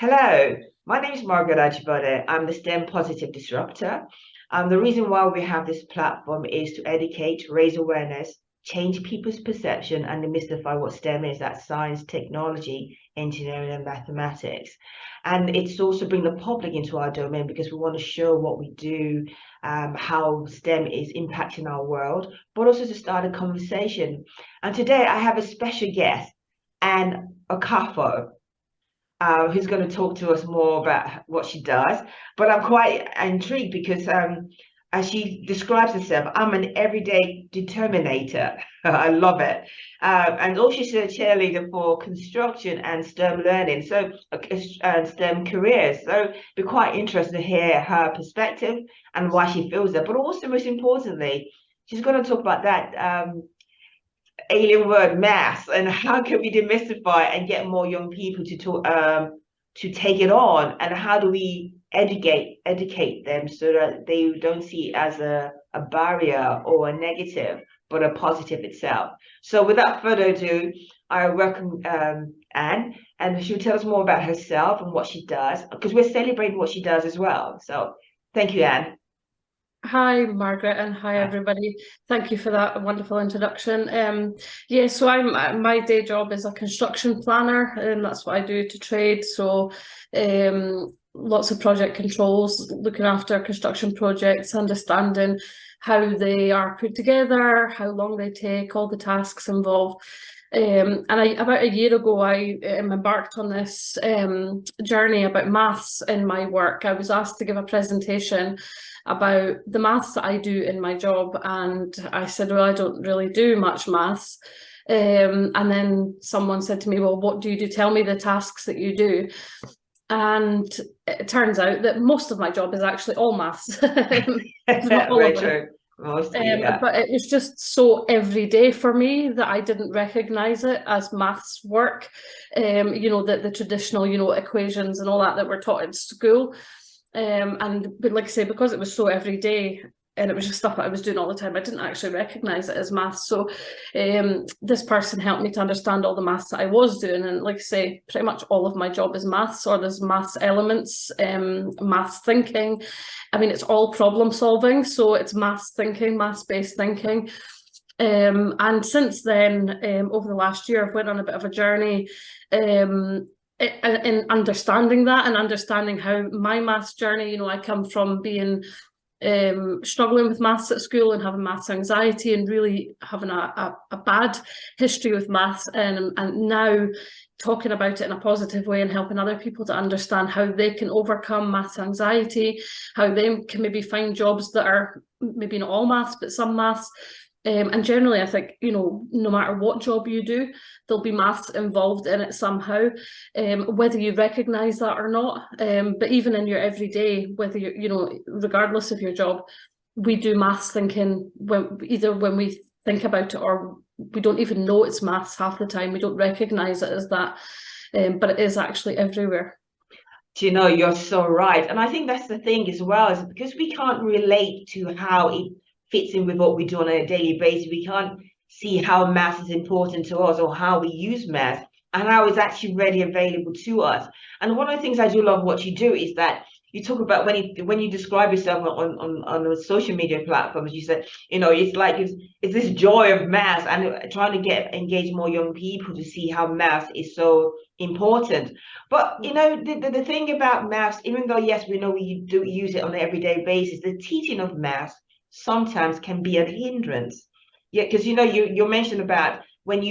Hello, my name is Margaret Ajibade. I'm the STEM Positive Disruptor. The reason why we have this platform is to educate, raise awareness, change people's perception, and demystify what STEM is. That's science, technology, engineering, and mathematics. And it's also bring the public into our domain because we want to show what we do, how STEM is impacting our world, but also to start a conversation. And today I have a special guest, Anne Okafor, who's going to talk to us more about what she does. But I'm quite intrigued because, as she describes herself, I'm an everyday determinator. I love it. And also she's a cheerleader for construction and STEM learning, so and STEM careers. So be quite interested to hear her perspective and why she feels that. But also, most importantly, she's going to talk about that. Alien word mass, and how can we demystify and get more young people to take it on, and how do we educate them so that they don't see it as a barrier or a negative but a positive itself. So without further ado, I welcome Anne, and she'll tell us more about herself and what she does, because we're celebrating what she does as well. So thank you, Anne. Hi, Margaret, and hi, everybody. Thank you for that wonderful introduction. Yeah, so my day job is a construction planner, and that's what I do to trade. So lots of project controls, looking after construction projects, understanding how they are put together, how long they take, all the tasks involved. And about a year ago, I embarked on this journey about maths in my work. I was asked to give a presentation about the maths that I do in my job, and I said, well, I don't really do much maths. And then someone said to me, well, what do you do? Tell me the tasks that you do. And it turns out that most of my job is actually all maths. Not all Very of it. true. Yeah. But it was just so everyday for me that I didn't recognize it as maths work. The traditional, equations and all that we're taught at school. But like I say, because it was so everyday and it was just stuff that I was doing all the time, I didn't actually recognize it as maths. So this person helped me to understand all the maths that I was doing. And like I say, pretty much all of my job is maths, or there's maths elements, maths thinking. I mean, it's all problem solving. So it's maths thinking, maths-based thinking. And since then, over the last year, I've went on a bit of a journey in understanding that and understanding how my maths journey, I come from being struggling with maths at school and having maths anxiety and really having a bad history with maths, and now talking about it in a positive way and helping other people to understand how they can overcome maths anxiety, how they can maybe find jobs that are maybe not all maths but some maths. And generally, I think, no matter what job you do, there'll be maths involved in it somehow, whether you recognise that or not. But even in your everyday, whether regardless of your job, we do maths thinking when we think about it, or we don't even know it's maths half the time. We don't recognise it as that, but it is actually everywhere. You're so right. And I think that's the thing as well, is because we can't relate to how it fits in with what we do on a daily basis. We can't see how math is important to us, or how we use math, and how it's actually readily available to us. And one of the things I do love what you do is that you talk about when you describe yourself on the social media platforms, you said, it's like it's this joy of math, and trying to engage more young people to see how math is so important. But the thing about maths, even though yes, we know we do use it on an everyday basis, the teaching of maths sometimes can be a hindrance. Yeah, because you mentioned about when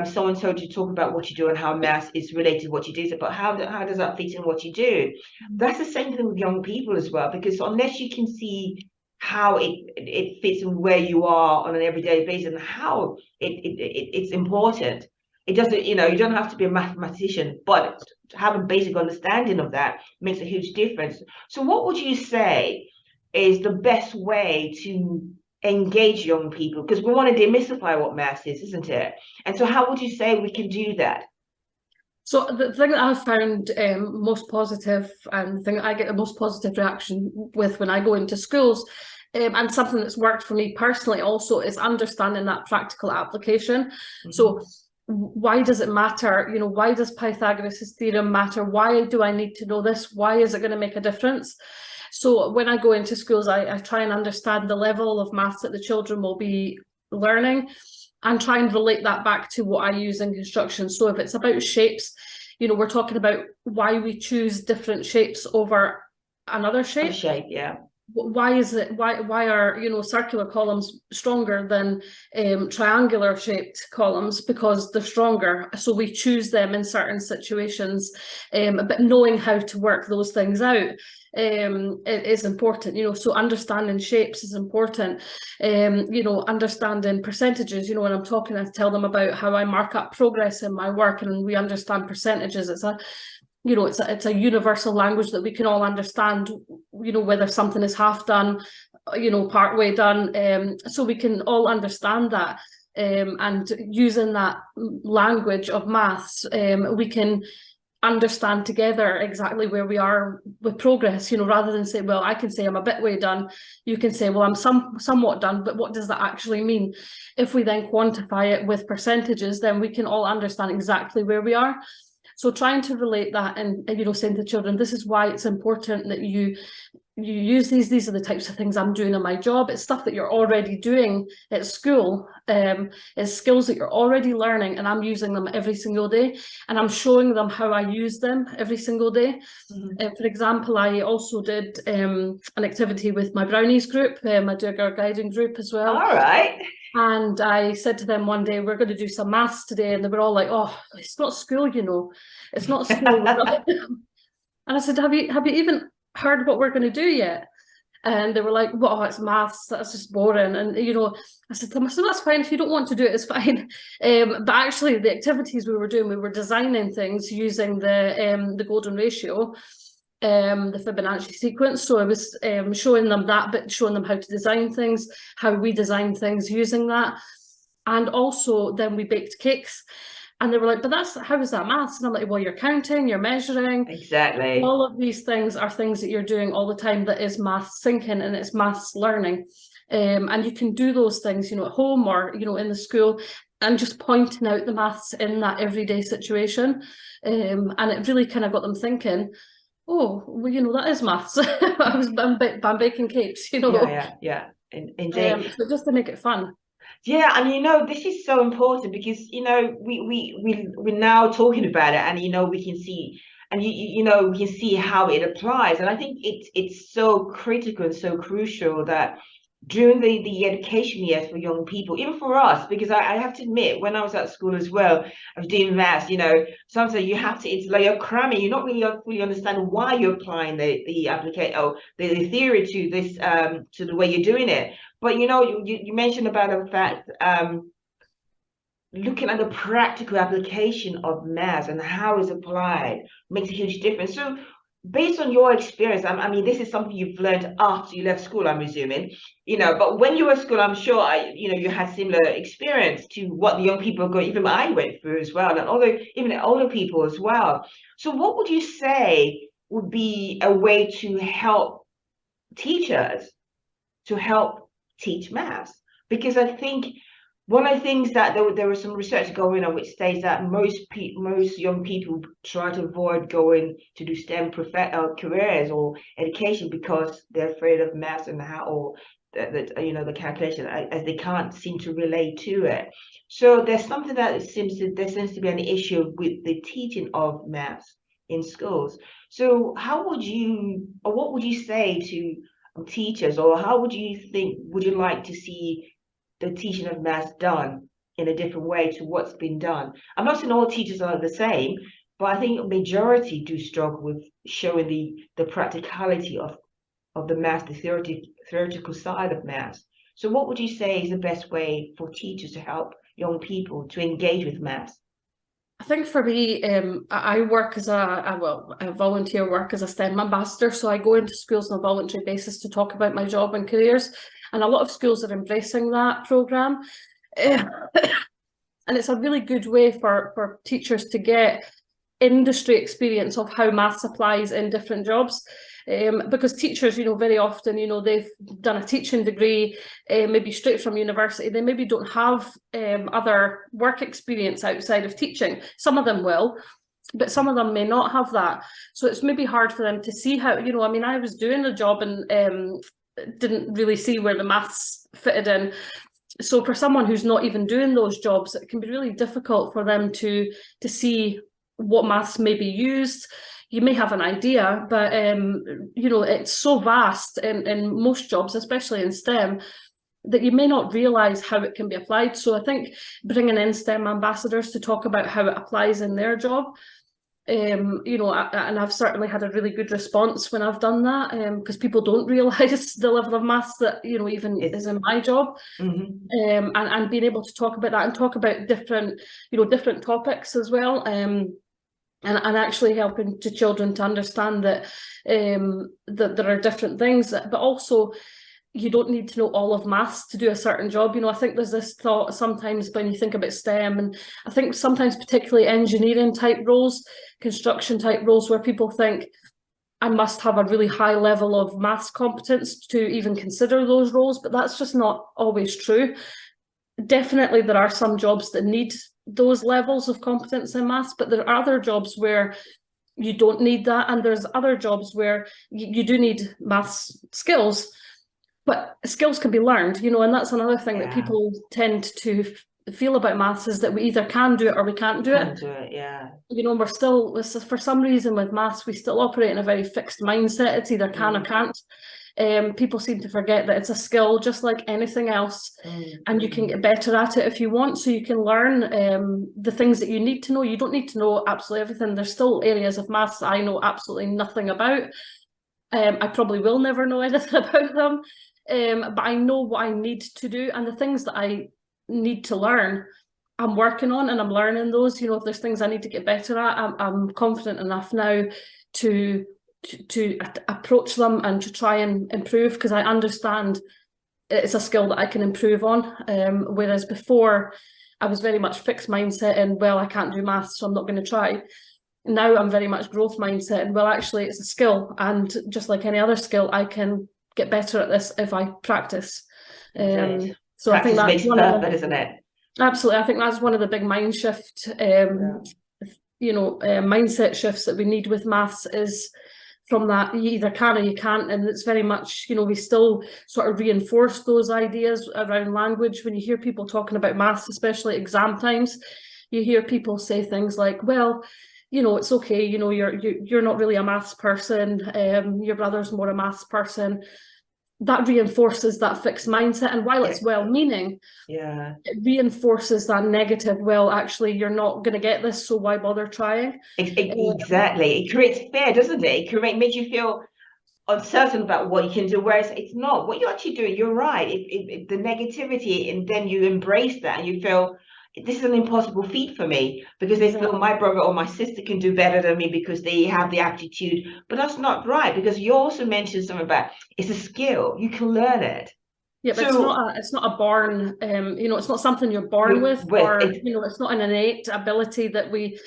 someone told you to talk about what you do and how maths is related to what you do, but how does that fit in what you do? That's the same thing with young people as well, because unless you can see how it fits in where you are on an everyday basis and how it's important, it doesn't, you don't have to be a mathematician, but to have a basic understanding of that makes a huge difference. So what would you say is the best way to engage young people? Because we want to demystify what maths is, isn't it? And so how would you say we can do that? So the thing that I've found most positive, and the thing that I get the most positive reaction with when I go into schools, and something that's worked for me personally also, is understanding that practical application. Mm-hmm. So why does it matter? You know, why does Pythagoras' theorem matter? Why do I need to know this? Why is it going to make a difference? So when I go into schools, I try and understand the level of maths that the children will be learning and try and relate that back to what I use in construction. So if it's about shapes, you know, we're talking about why we choose different shapes over another shape. Yeah. Why is it, why are, you know, circular columns stronger than triangular shaped columns? Because they're stronger, so we choose them in certain situations, but knowing how to work those things out it is important, you know. So understanding shapes is important, you know, understanding percentages. You know, when I'm talking, I tell them about how I mark up progress in my work, and we understand percentages. It's a, you know, it's a universal language that we can all understand, you know, whether something is half done, you know, part way done, so we can all understand that, and using that language of maths, we can understand together exactly where we are with progress, you know, rather than say, well, I can say I'm a bit way done, you can say, well, I'm somewhat done, but what does that actually mean? If we then quantify it with percentages, then we can all understand exactly where we are. So trying to relate that, and you know, saying to children, this is why it's important that you use these are the types of things I'm doing in my job. It's stuff that you're already doing at school. It's skills that you're already learning, and I'm using them every single day, and I'm showing them how I use them every single day. For example, I also did an activity with my brownies group. I do a girl guiding group as well. All right. And I said to them one day, we're going to do some maths today. And they were all like, oh, it's not school, you know. It's not school. And I said, have you even heard what we're going to do yet? And they were like, well, it's maths, that's just boring. And, you know, I said to them, so that's fine. If you don't want to do it, it's fine. But actually, the activities we were doing, we were designing things using the golden ratio, the Fibonacci sequence. So I was showing them that, but showing them how to design things, how we design things using that. And also then we baked cakes. And they were like, but how is that maths? And I'm like, well, you're counting, you're measuring. Exactly. All of these things are things that you're doing all the time that is maths thinking, and it's maths learning. And you can do those things, you know, at home or, you know, in the school, and just pointing out the maths in that everyday situation. And it really kind of got them thinking, oh, well, you know, that is maths. I'm baking cakes, you know. Yeah. Indeed. So just to make it fun. Yeah, and you know, this is so important because, you know, we're now talking about it, and you know, we can see, and you know, we can see how it applies. And I think it's so critical and so crucial that during the education years for young people, even for us, because I have to admit, when I was at school as well, I was doing maths, you know, sometimes you have to, it's like you're cramming, you're not really fully understanding why you're applying the application or the theory to this to the way you're doing it. But you know, you mentioned about the fact looking at the practical application of maths and how it's applied makes a huge difference. So based on your experience, I mean, this is something you've learned after you left school, I'm assuming, you know, but when you were at school, I'm sure, you know, you had similar experience to what the young people go, even I went through as well, and even the older people as well. So what would you say would be a way to help teachers to help teach maths? Because I think one of the things that there was some research going on which states that most young people try to avoid going to do STEM careers or education because they're afraid of maths and how, or you know, the calculation, as they can't seem to relate to it. So there's something that there seems to be an issue with the teaching of maths in schools. So how would you, or what would you say to teachers, or how would you like to see the teaching of maths done in a different way to what's been done? I'm not saying all teachers are the same, but I think a majority do struggle with showing the practicality of the maths, the theoretical side of maths. So what would you say is the best way for teachers to help young people to engage with maths? I think for me, I work as I volunteer work as a STEM ambassador. So I go into schools on a voluntary basis to talk about my job and careers. And a lot of schools are embracing that programme. And it's a really good way for teachers to get industry experience of how maths applies in different jobs. Because teachers, very often, they've done a teaching degree, maybe straight from university. They maybe don't have other work experience outside of teaching. Some of them will, but some of them may not have that. So it's maybe hard for them to see how, I was doing a job and didn't really see where the maths fitted in. So for someone who's not even doing those jobs, it can be really difficult for them to see what maths may be used. You may have an idea, but it's so vast in most jobs, especially in STEM, that you may not realise how it can be applied. So I think bringing in STEM ambassadors to talk about how it applies in their job, and I've certainly had a really good response when I've done that, because people don't realise the level of maths that even is in my job, and being able to talk about that and talk about different topics as well. And actually helping to children to understand that that there are different things, but also you don't need to know all of maths to do a certain job. I think there's this thought sometimes when you think about STEM, and I think sometimes particularly engineering type roles, construction type roles, where people think I must have a really high level of maths competence to even consider those roles, but that's just not always true. Definitely there are some jobs that need those levels of competence in maths, but there are other jobs where you don't need that, and there's other jobs where you do need maths skills, but skills can be learned, and that's another thing that people tend to feel about maths, is that we either can do it or we can't do it. We're still, for some reason with maths, we still operate in a very fixed mindset. It's either can or can't. People seem to forget that it's a skill just like anything else, and you can get better at it if you want. So you can learn the things that you need to know. You don't need to know absolutely everything. There's still areas of maths I know absolutely nothing about. I probably will never know anything about them, but I know what I need to do, and the things that I need to learn, I'm working on, and I'm learning those. If there's things I need to get better at, I'm confident enough now to approach them and to try and improve, because I understand it's a skill that I can improve on, whereas before I was very much fixed mindset and, well, I can't do maths, so I'm not going to try. Now I'm very much growth mindset, and, well, actually it's a skill, and just like any other skill, I can get better at this if I practice. So practice, I think makes perfect, isn't it? Absolutely. I think that's one of the big mind shift mindset shifts that we need with maths, is from that you either can or you can't. And it's very much, we still sort of reinforce those ideas around language. When you hear people talking about maths, especially exam times, you hear people say things like, well, it's okay, you're not really a maths person, your brother's more a maths person. That reinforces that fixed mindset, and while it's well-meaning, it reinforces that negative, well, actually you're not going to get this, so why bother trying? Exactly. It creates fear, doesn't it? It makes you feel uncertain about what you can do, whereas it's not what you're actually doing. You're right. If the negativity, and then you embrace that and you feel this is an impossible feat for me, because they feel my brother or my sister can do better than me because they have the aptitude. But that's not right, because you also mentioned something about it's a skill. You can learn it. Yeah, but it's not a born, it's not something you're born with, or it's not an innate ability that we,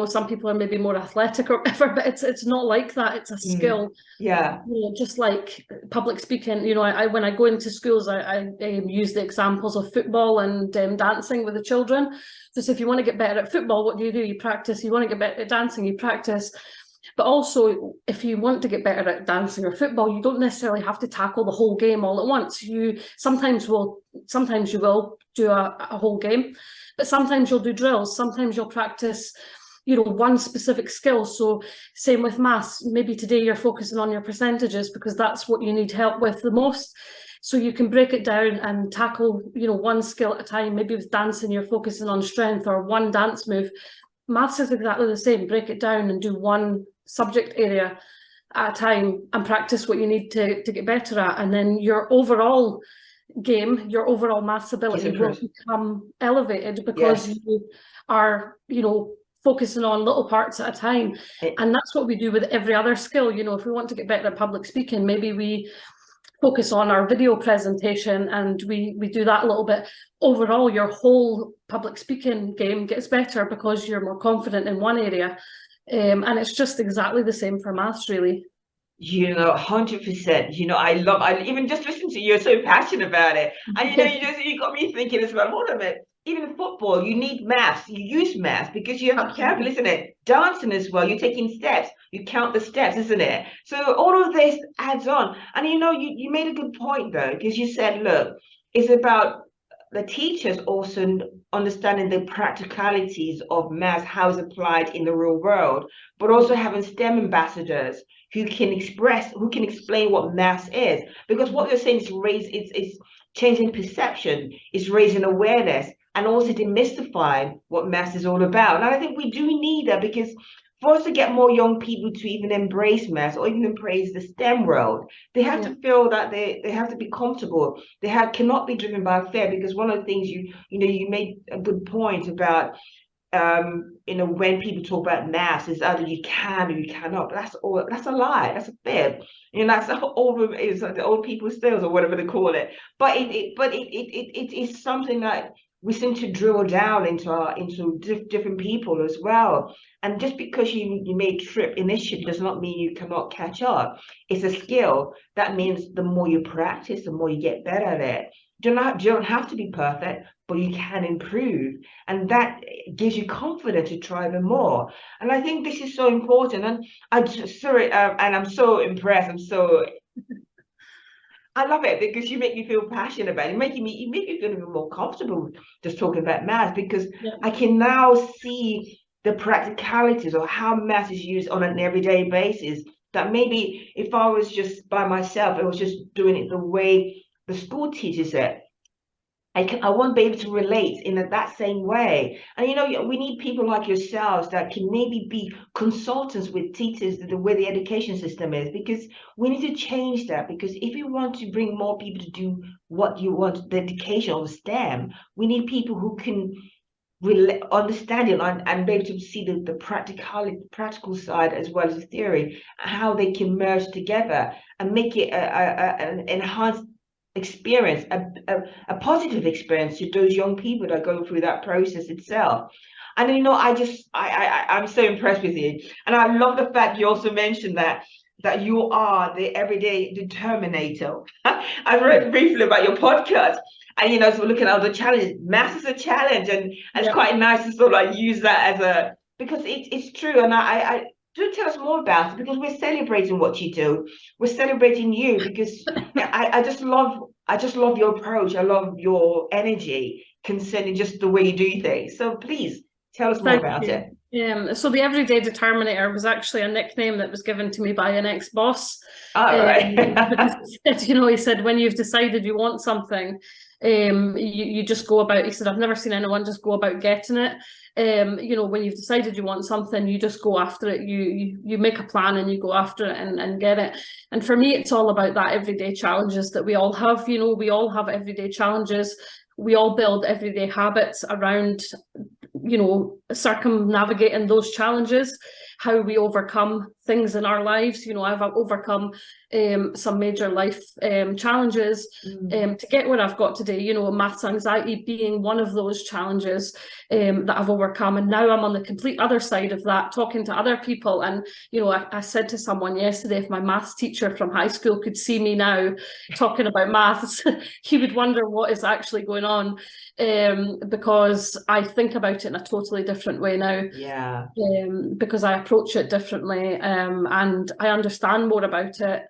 some people are maybe more athletic or whatever, but it's not like that. It's a skill. Just like public speaking, when I go into schools, I use the examples of football and dancing with the children. So if you want to get better at football, what do? You practice. You want to get better at dancing, you practice. But also, if you want to get better at dancing or football, you don't necessarily have to tackle the whole game all at once. Sometimes you will do a whole game, but sometimes you'll do drills. Sometimes you'll practice, one specific skill. So same with maths. Maybe today you're focusing on your percentages because that's what you need help with the most. So you can break it down and tackle, one skill at a time. Maybe with dancing, you're focusing on strength or one dance move. Maths is exactly the same. Break it down and do one subject area at a time and practice what you need to get better at. And then your overall game, your overall maths ability will become elevated, because you are, focusing on little parts at a time. And that's what we do with every other skill. If we want to get better at public speaking, maybe we focus on our video presentation, and we do that a little bit. Overall, your whole public speaking game gets better because you're more confident in one area. And it's just exactly the same for maths, really. 100%. I even just listen to you, you're so passionate about it. And you got me thinking as well, hold on a minute. Even in football, you need maths. You use maths because you have to be careful, isn't it? Dancing as well, you're taking steps. You count the steps, isn't it? So all of this adds on. And you made a good point though, because you said, look, it's about the teachers also understanding the practicalities of maths, how it's applied in the real world, but also having STEM ambassadors who can explain what maths is. Because what you're saying is it's changing perception, it's raising awareness, and also demystifying what maths is all about. And I think we do need that, because for us to get more young people to even embrace maths or even embrace the STEM world, they have to feel that they have to be comfortable. They cannot be driven by fear, because one of the things you made a good point about when people talk about maths, is either you can or you cannot. But that's a lie. That's a fib. That's it's like the old people's tales or whatever they call it. But it is something that we seem to drill down into different people as well. And just because you may trip initially does not mean you cannot catch up. It's a skill. That means the more you practice, the more you get better at it. You don't have to be perfect, but you can improve. And that gives you confidence to try even more. And I think this is so important. And I'm so impressed. I love it, because you make me feel passionate about it. You make me feel even more comfortable just talking about maths, because I can now see the practicalities of how maths is used on an everyday basis. That maybe if I was just by myself, I was just doing it the way the school teaches it, I won't be able to relate in that same way. And we need people like yourselves that can maybe be consultants with teachers, the way the education system is, because we need to change that. Because if you want to bring more people to do what you want, the education of STEM, we need people who can understand it and be able to see the practical side as well as the theory, how they can merge together and make it an enhanced experience, a positive experience to those young people that go through that process itself. And I'm so impressed with you, and I love the fact you also mentioned that you are the everyday determinator. I've read briefly about your podcast, and so we're looking at other challenges. Maths is a challenge, and it's quite nice to sort of use that as because it's true. And I do tell us more about it, because we're celebrating what you do. We're celebrating you, because I just love your approach. I love your energy concerning just the way you do things. So please tell us more about it. So the Everyday Determinator was actually a nickname that was given to me by an ex-boss. Right. He said, when you've decided you want something, you just go about. He said, I've never seen anyone just go about getting it. When you've decided you want something, you just go after it. You make a plan and you go after it and get it. And for me, it's all about that everyday challenges that we all have. We all have everyday challenges. We all build everyday habits around circumnavigating those challenges, how we overcome things in our lives. I've overcome some major life challenges to get where I've got today, maths anxiety being one of those challenges that I've overcome. And now I'm on the complete other side of that, talking to other people. And, I said to someone yesterday, if my maths teacher from high school could see me now talking about maths, he would wonder what is actually going on, because I think about it in a totally different way now. Because I approach it differently, and I understand more about it,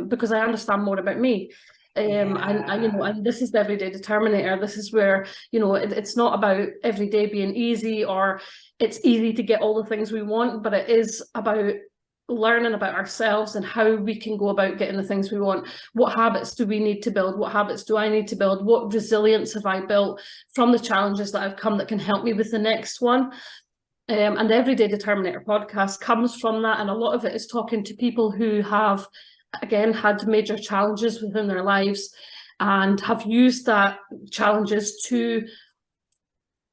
because I understand more about me. And this is the Everyday Determinator. This is where it's not about every day being easy, or it's easy to get all the things we want, but it is about learning about ourselves and how we can go about getting the things we want. What habits do we need to build? What habits do I need to build? What resilience have I built from the challenges that I've come that can help me with the next one? And the Everyday Determinator podcast comes from that, and a lot of it is talking to people who have, again, had major challenges within their lives and have used that challenges to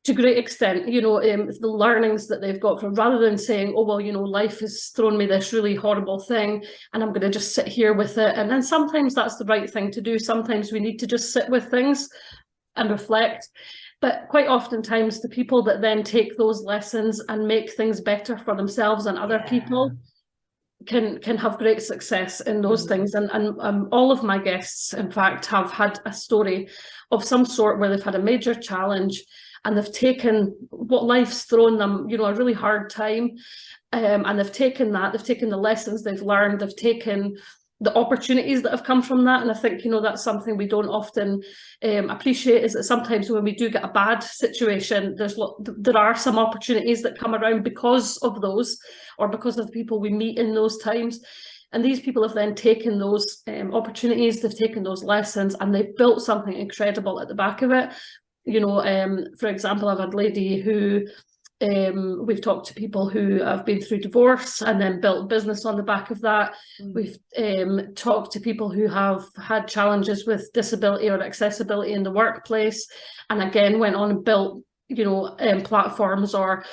to a great extent, you know, the learnings that they've got from, rather than saying, oh, well, you know, life has thrown me this really horrible thing and I'm going to just sit here with it. And then sometimes that's the right thing to do. Sometimes we need to just sit with things and reflect. But quite oftentimes the people that then take those lessons and make things better for themselves and other people can have great success in those things. And all of my guests, in fact, have had a story of some sort where they've had a major challenge and they've taken what life's thrown them, you know, a really hard time. And they've taken that, they've taken the lessons they've learned, they've taken the opportunities that have come from that. And I think, you know, that's something we don't often appreciate, is that sometimes when we do get a bad situation, there are some opportunities that come around because of those, or because of the people we meet in those times. And these people have then taken those opportunities, they've taken those lessons, and they've built something incredible at the back of it. You know, for example, I've had a lady who, we've talked to people who have been through divorce and then built business on the back of that. We've talked to people who have had challenges with disability or accessibility in the workplace, and again went on and built, you know, platforms or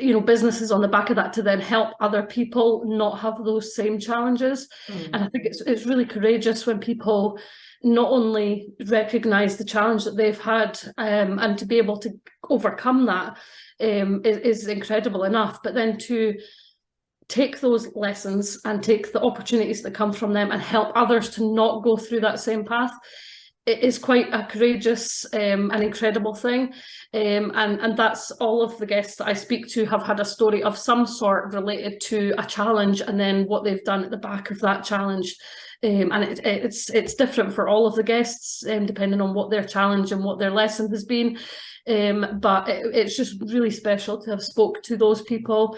you know, businesses on the back of that to then help other people not have those same challenges. And I think it's really courageous when people not only recognize the challenge that they've had, and to be able to overcome that is incredible enough, but then to take those lessons and take the opportunities that come from them and help others to not go through that same path. It is quite a courageous and incredible thing. And that's all of the guests that I speak to have had a story of some sort related to a challenge and then what they've done at the back of that challenge. And it's different for all of the guests, depending on what their challenge and what their lesson has been. But it's just really special to have spoke to those people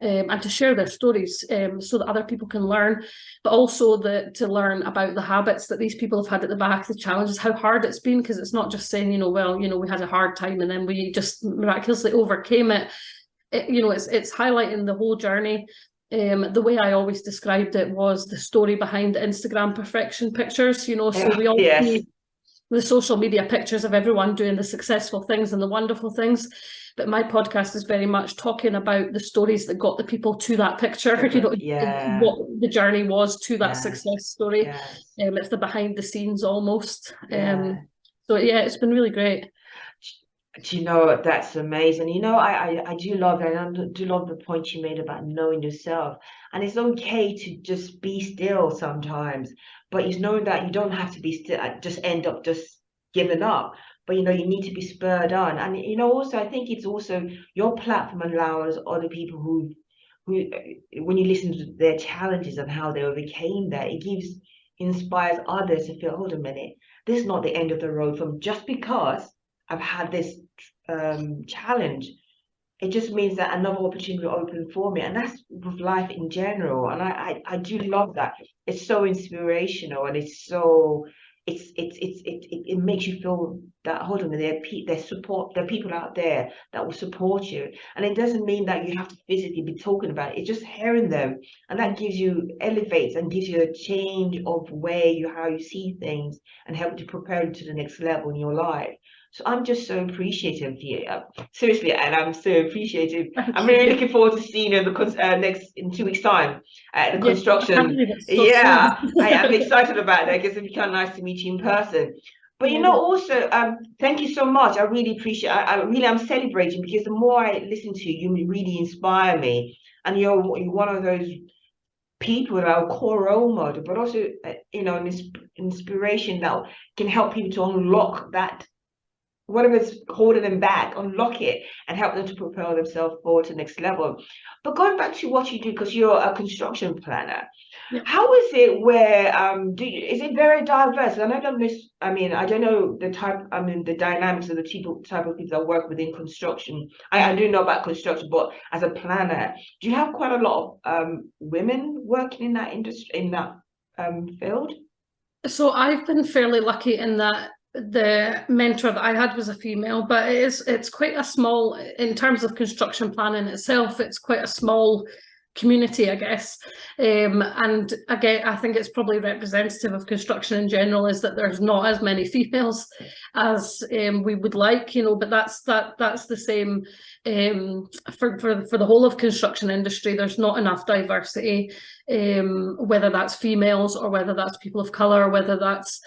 and to share their stories, so that other people can learn, but also to learn about the habits that these people have had at the back, the challenges, how hard it's been, because it's not just saying, you know, well, you know, we had a hard time and then we just miraculously overcame it. You know, it's highlighting the whole journey. The way I always described it was the story behind the Instagram perfection pictures, you know, so we all see the social media pictures of everyone doing the successful things and the wonderful things. But my podcast is very much talking about the stories that got the people to that picture, you know, what the journey was to that success story. It's the behind the scenes almost. So yeah, it's been really great. Do you know, that's amazing. You know, I do love that, and I do love the point you made about knowing yourself. And it's okay to just be still sometimes, but it's knowing that you don't have to be still, just end up just giving up. But, you know, you need to be spurred on. And, you know, also, I think it's also your platform allows other people who when you listen to their challenges and how they overcame that, it inspires others to feel, hold a minute, this is not the end of the road from just because I've had this challenge. It just means that another opportunity will open for me. And that's with life in general. And I do love that. It's so inspirational, and it's so it makes you feel that, hold on, there are people out there that will support you. And it doesn't mean that you have to physically be talking about it. It's just hearing them, and that elevates and gives you a change of how you see things, and help to prepare you to the next level in your life. So I'm just so appreciative of you, seriously, and I'm so appreciative. I'm really looking forward to seeing you in 2 weeks' time at the construction. I am excited about that, because it'd be kind of nice to meet you in person. But you know, also, thank you so much. I really appreciate. I'm celebrating, because the more I listen to you, you really inspire me, and you're one of those people that are core role model, but also you know, an inspiration that can help people to unlock that. Whatever's holding them back, unlock it and help them to propel themselves forward to the next level. But going back to what you do, because you're a construction planner, how is it where is it very diverse? And I don't know the type, the dynamics of the type of people that work within construction. I do know about construction, but as a planner, do you have quite a lot of women working in that industry, in that field? So I've been fairly lucky in that the mentor that I had was a female, but it's quite a small, in terms of construction planning itself, it's quite a small community, I guess. And again, I think it's probably representative of construction in general, is that there's not as many females as we would like, you know, but that's the same for the whole of construction industry. There's not enough diversity, whether that's females or whether that's people of color, whether that's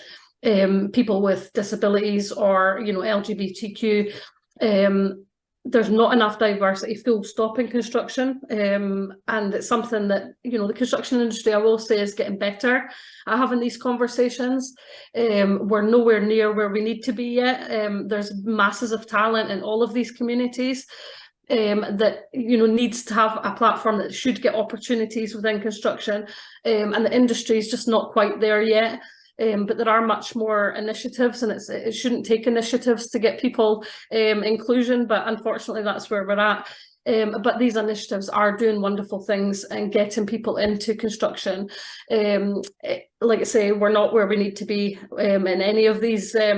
people with disabilities or, you know, LGBTQ. There's not enough diversity, full stop, in construction, and it's something that, you know, the construction industry, I will say, is getting better at having these conversations. We're nowhere near where we need to be yet. There's masses of talent in all of these communities that, you know, needs to have a platform that should get opportunities within construction, and the industry is just not quite there yet. But there are much more initiatives, and it shouldn't take initiatives to get people inclusion, but unfortunately that's where we're at. But these initiatives are doing wonderful things and getting people into construction. Like I say, we're not where we need to be in any of these I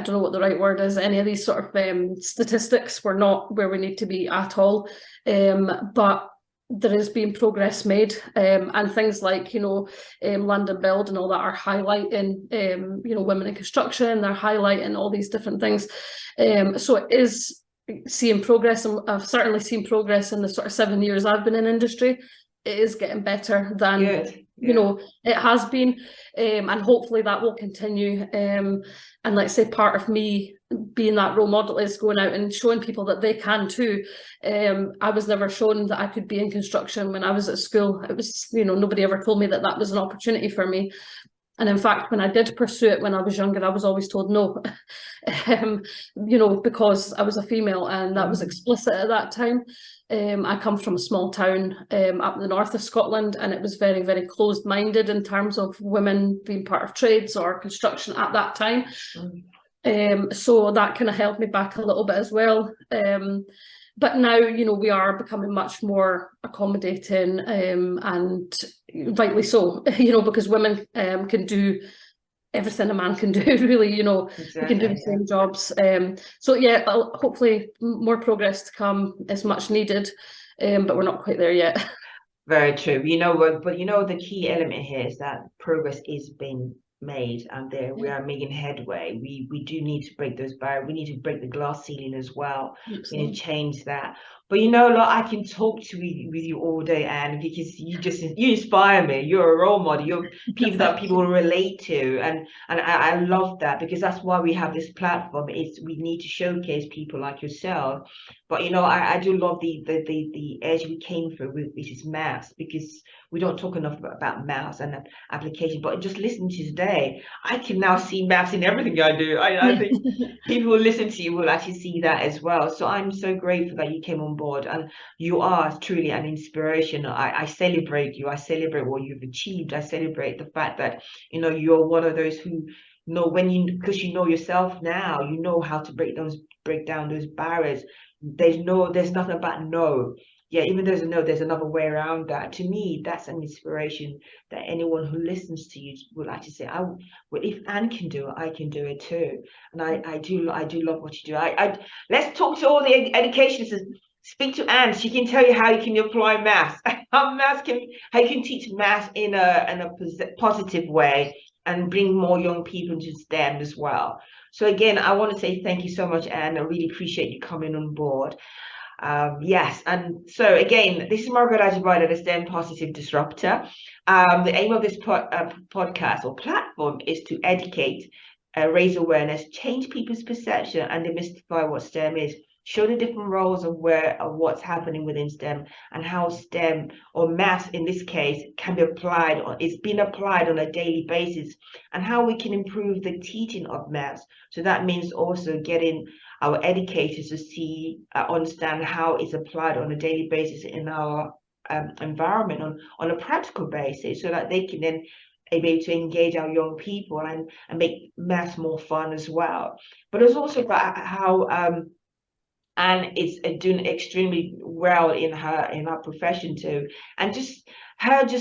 don't know what the right word is, any of these sort of statistics. We're not where we need to be at all, but there has been progress made, and things like, you know, London Build and all that are highlighting, you know, women in construction. They're highlighting all these different things. So it is seeing progress, and I've certainly seen progress in the sort of 7 years I've been in industry. It is getting better than you know it has been, and hopefully that will continue. And like I say, part of me being that role model is going out and showing people that they can too. I was never shown that I could be in construction when I was at school. It was, you know, nobody ever told me that that was an opportunity for me. And in fact, when I did pursue it when I was younger, I was always told no, you know, because I was a female, and that was explicit at that time. I come from a small town up in the north of Scotland, and it was very, very closed-minded in terms of women being part of trades or construction at that time. So that kind of held me back a little bit as well. But now, you know, we are becoming much more accommodating, and rightly so, you know, because women can do everything a man can do, really, you know. Exactly, we can do the same jobs. So yeah, hopefully more progress to come is much needed, but we're not quite there yet. Very true. You know, but you know, the key element here is that progress is being made, and there we are making headway. We do need to break those barriers. We need to break the glass ceiling as well. Excellent. We need to change that. But you know, like, I can talk with you all day, Anne, because you inspire me. You're a role model. You're people that people will relate to, and I love that, because that's why we have this platform. Is we need to showcase people like yourself. But you know, I do love the edge we came through with, which is maths, because we don't talk enough about maths and application. But just listening to today, I can now see maths in everything I do. I think people who listen to you will actually see that as well. So I'm so grateful that you came on board, and you are truly an inspiration. I celebrate you. I celebrate what you've achieved. I celebrate the fact that, you know, you're one of those who know because you know yourself now, you know how to break down those barriers. There's nothing about no. Yeah, even there's a no, there's another way around that. To me, that's an inspiration that anyone who listens to you will actually say, well, if Anne can do it, I can do it too. And I do love what you do. Let's talk to all the educationists. Speak to Anne. She can tell you how you can apply maths. how you can teach maths in a positive way and bring more young people into STEM as well. So again, I want to say thank you so much, Anne. I really appreciate you coming on board. Yes, and so again, this is Margaret Ajibade, the STEM Positive Disruptor. The aim of this podcast or platform is to educate, raise awareness, change people's perception, and demystify what STEM is. Show the different roles of what's happening within STEM, and how STEM, or maths in this case, can be applied, or it's been applied on a daily basis, and how we can improve the teaching of maths. So that means also getting our educators to understand how it's applied on a daily basis in our environment on a practical basis, so that they can then be able to engage our young people and make maths more fun as well. But it's also about how Anne is doing extremely well in her profession too, and just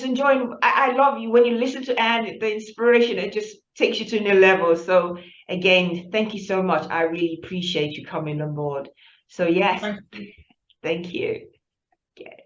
enjoying. I love you when you listen to Anne, the inspiration, it just takes you to a new level. So again, thank you so much. I really appreciate you coming on board. So yes, Thank you. Okay.